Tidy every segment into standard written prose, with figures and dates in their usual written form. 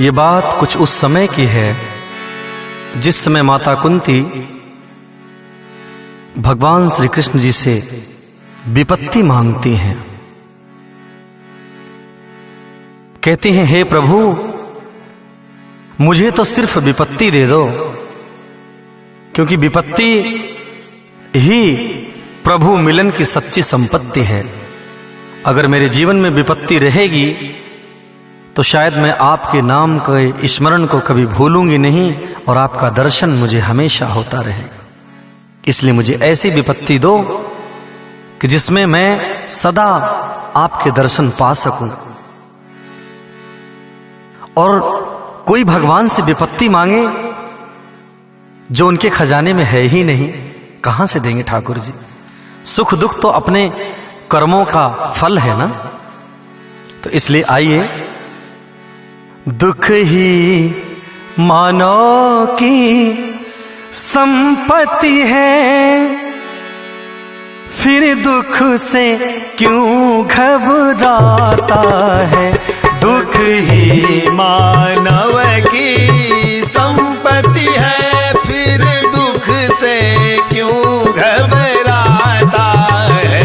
ये बात कुछ उस समय की है जिस समय माता कुंती भगवान श्री कृष्ण जी से विपत्ति मांगती हैं। कहती हैं, हे प्रभु, मुझे तो सिर्फ विपत्ति दे दो, क्योंकि विपत्ति ही प्रभु मिलन की सच्ची संपत्ति है। अगर मेरे जीवन में विपत्ति रहेगी तो शायद मैं आपके नाम के स्मरण को कभी भूलूंगी नहीं और आपका दर्शन मुझे हमेशा होता रहेगा। इसलिए मुझे ऐसी विपत्ति दो कि जिसमें मैं सदा आपके दर्शन पा सकूं। और कोई भगवान से विपत्ति मांगे जो उनके खजाने में है ही नहीं, कहां से देंगे ठाकुर जी? सुख दुख तो अपने कर्मों का फल है ना। तो इसलिए आइए, दुख ही मानव की संपत्ति है, फिर दुख से क्यों घबराता है। दुख ही मानव की संपत्ति है, फिर दुख से क्यों घबराता है।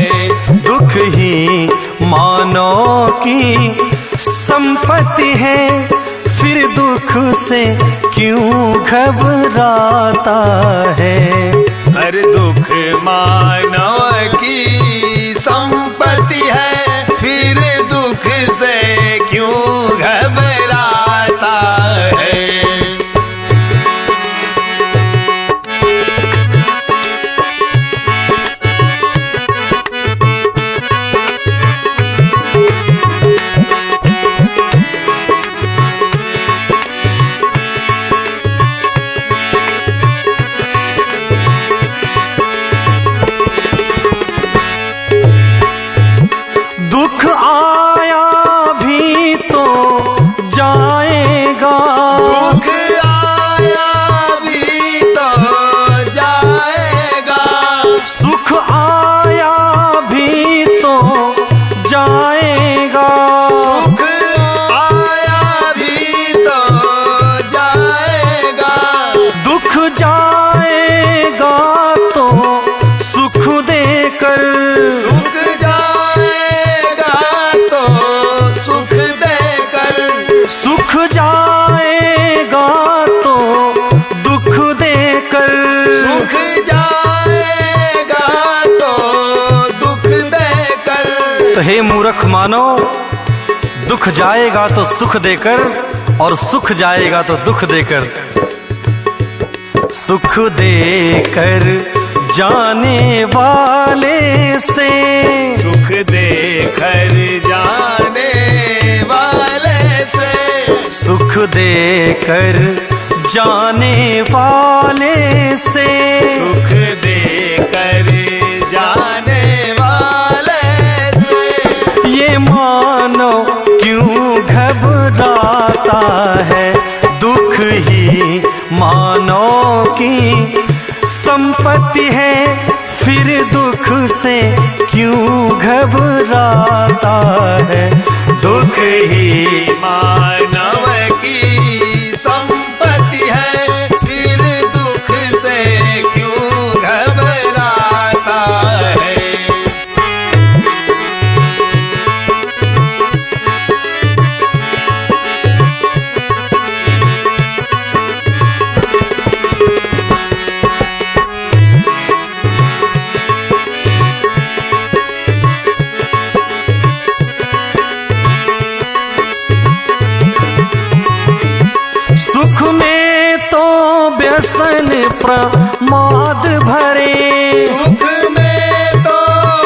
दुख ही मानव की संपत्ति है, फिर दुख से क्यों घबराता है। हर दुख मानव की संपत्ति है, फिर दुख से क्यों घबराता है। दुख आया भी तो जाएगा, दुख आया भी तो जाएगा, सुख आया भी तो जाएगा, सुख आया भी तो जाएगा, दुख जाएगा तो सुख देकर, दुख जाएगा तो सुख देकर, सुख जाएगा तो दुख देकर, सुख जाएगा तो दुख देकर। तो हे मूर्ख मानो, दुख जाएगा तो सुख देकर और सुख जाएगा तो दुख देकर। सुख देकर जाने वाले से, सुख देकर जाने वाले से, सुख देकर जाने वाले से, सुख देकर जाने वाले से। ये मानो क्यों घबराता है। दुख ही मानो की संपत्ति है, फिर दुख से क्यों घबराता है। दुख ही मानव की संपत्ति है, फिर दुख से क्यों घबराता है। सुख में तो व्यसन प्रमाद भरे, सुख में तो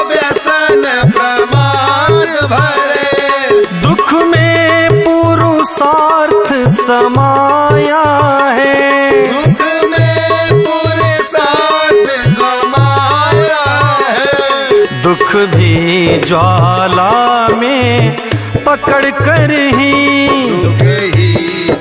व्यसन प्रमाद भरे, दुख में पुरुषार्थ समाया है, दुख में पुरुषार्थ समाया है। दुख भी ज्वाला में पकड़ कर ही, दुख ही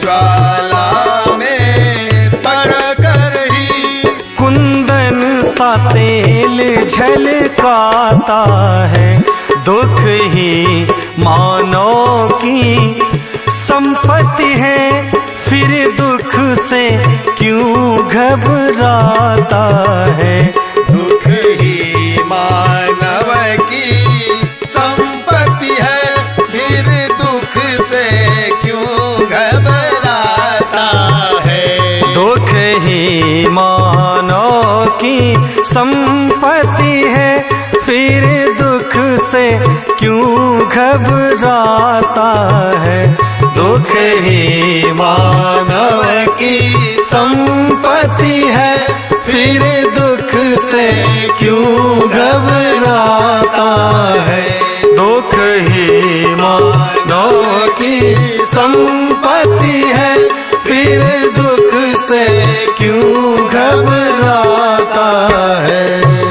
ज्वाला में पड़ कर ही, कुंदन सा तेल झलकाता है। दुख ही मानव की संपत्ति है, से क्यों घबराता है। दुख ही मानव की संपत्ति है, फिर दुख से क्यों घबराता है। दुख ही मानव की संपत्ति है, फिर दुख से क्यों घबराता है। दुख ही मानव की संपत्ति है, फिर दुख से क्यों घबराता है। दुख ही मानव की संपत्ति है, फिर दुख से क्यों घबराता है।